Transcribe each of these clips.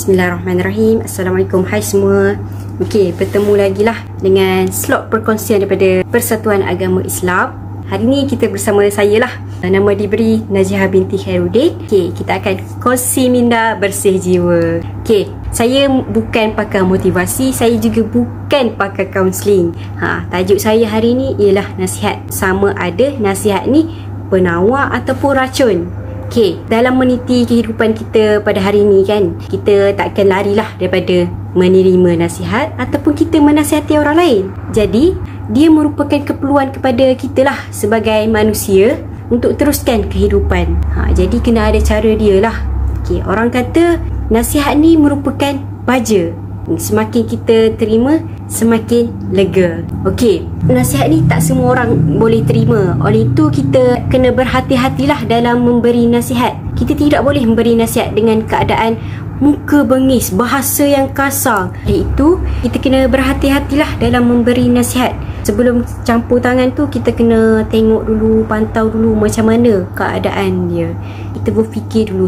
Bismillahirrahmanirrahim. Assalamualaikum, hai semua. Okey, bertemu lagi lah dengan slot perkongsian daripada Persatuan Agama Islam. Hari ni kita bersama saya lah. Nama diberi Najihah binti Khairuddin. Okey, kita akan kongsi minda bersih jiwa. Okey, saya bukan pakar motivasi, saya juga bukan pakar kaunseling. Tajuk saya hari ni ialah nasihat. Sama ada nasihat ni penawar ataupun racun. Okay, dalam meniti kehidupan kita pada hari ini kan, kita takkan larilah daripada menerima nasihat ataupun kita menasihati orang lain. Jadi, dia merupakan keperluan kepada kita lah sebagai manusia untuk teruskan kehidupan. Jadi kena ada cara dia lah. Okay, orang kata nasihat ni merupakan baja. Semakin kita terima, semakin lega. Okey, nasihat ni tak semua orang boleh terima. Oleh itu kita kena berhati-hatilah dalam memberi nasihat. Kita tidak boleh memberi nasihat dengan keadaan muka bengis, bahasa yang kasar. Oleh itu kita kena berhati-hatilah dalam memberi nasihat. Sebelum campur tangan tu, kita kena tengok dulu, pantau dulu macam mana keadaan dia. Kita berfikir dulu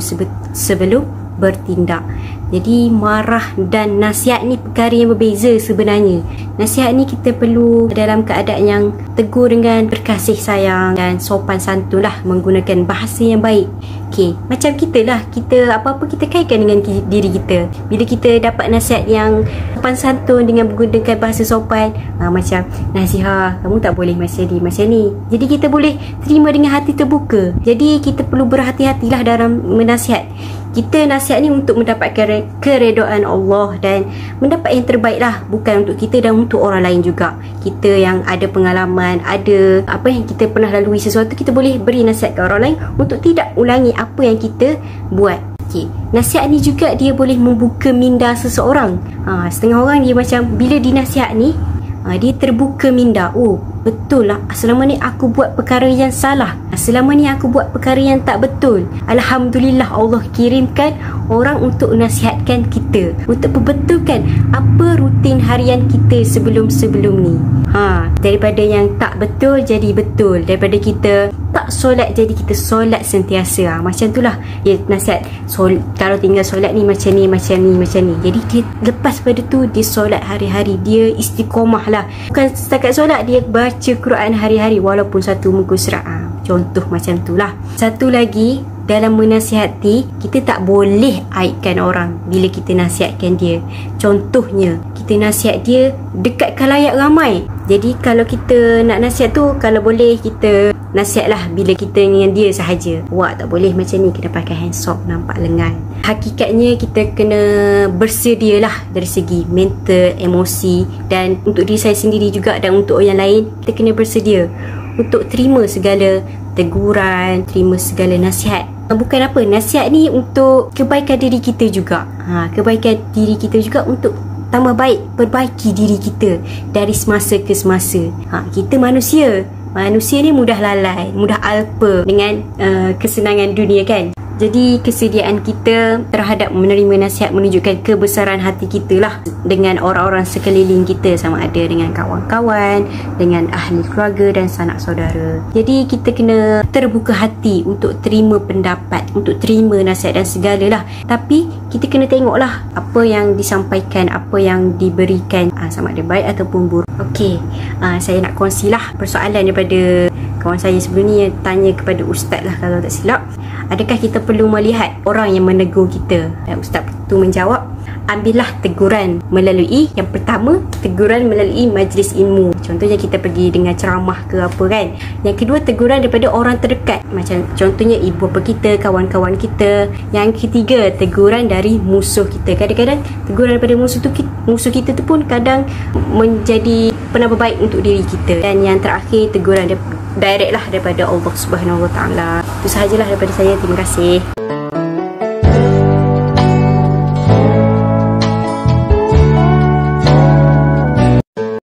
sebelum bertindak. Jadi marah dan nasihat ni perkara yang berbeza sebenarnya. Nasihat ni kita perlu dalam keadaan yang tegur dengan berkasih sayang dan sopan santun lah, menggunakan bahasa yang baik. Okay, macam kita lah, kita apa-apa kita kaitkan dengan diri kita. Bila kita dapat nasihat yang sopan santun dengan menggunakan bahasa sopan, macam Najihah, kamu tak boleh macam ni. Jadi kita boleh terima dengan hati terbuka. Jadi kita perlu berhati-hatilah dalam menasihat. Kita nasihat ni untuk mendapatkan keredaan Allah dan mendapat yang terbaik lah, bukan untuk kita dan untuk orang lain juga. Kita yang ada pengalaman, ada apa yang kita pernah lalui sesuatu, kita boleh beri nasihat ke orang lain untuk tidak ulangi apa yang kita buat. Okay. Nasihat ni juga dia boleh membuka minda seseorang. Setengah orang dia macam bila dinasihat ni, dia terbuka minda. Oh, betul lah, selama ni aku buat perkara yang salah, selama ni aku buat perkara yang tak betul. Alhamdulillah Allah kirimkan orang untuk nasihatkan kita, untuk perbetulkan apa rutin harian kita sebelum-sebelum ni. Daripada yang tak betul jadi betul, daripada kita tak solat jadi kita solat sentiasa. Macam tu lah dia nasihat. Kalau tinggal solat ni macam ni. Jadi dia lepas pada tu dia solat hari-hari, dia istiqomah lah. Bukan setakat solat, dia baca Quran hari-hari walaupun satu muka surat. Contoh macam tu lah. Satu lagi, dalam menasihati, kita tak boleh aibkan orang bila kita nasihatkan dia. Contohnya, kita nasihat dia dekat khalayak ramai. Jadi kalau kita nak nasihat tu, kalau boleh kita nasihatlah bila kita dengan dia sahaja. Wah, tak boleh macam ni, kena pakai handsop, nampak lengan. Hakikatnya kita kena bersedialah dari segi mental, emosi, dan untuk diri saya sendiri juga dan untuk orang lain, kita kena bersedia untuk terima segala teguran, terima segala nasihat. Bukan apa, nasihat ni untuk kebaikan diri kita juga. Kebaikan diri kita juga untuk tambah baik, perbaiki diri kita dari semasa ke semasa. Kita manusia ni mudah lalai, mudah alpa dengan kesenangan dunia kan. Jadi kesediaan kita terhadap menerima nasihat menunjukkan kebesaran hati kita lah dengan orang-orang sekeliling kita, sama ada dengan kawan-kawan, dengan ahli keluarga dan sanak saudara. Jadi kita kena terbuka hati untuk terima pendapat, untuk terima nasihat dan segalalah. Tapi kita kena tengoklah apa yang disampaikan, apa yang diberikan, sama ada baik ataupun buruk. Okey, saya nak kongsilah persoalan daripada kawan saya sebelum ni yang tanya kepada ustaz lah kalau tak silap. Adakah kita perlu melihat orang yang menegur kita? Dan ustaz tu menjawab, ambillah teguran melalui, yang pertama, teguran melalui majlis ilmu. Contohnya kita pergi dengan ceramah ke apa kan. Yang kedua, teguran daripada orang terdekat, macam contohnya ibu bapa kita, kawan-kawan kita. Yang ketiga, teguran dari musuh kita. Kadang-kadang teguran daripada musuh kita tu pun kadang menjadi penambah baik untuk diri kita. Dan yang terakhir, teguran direct lah daripada Allah Subhanahu Wa Taala. Itu sahajalah daripada saya. Terima kasih.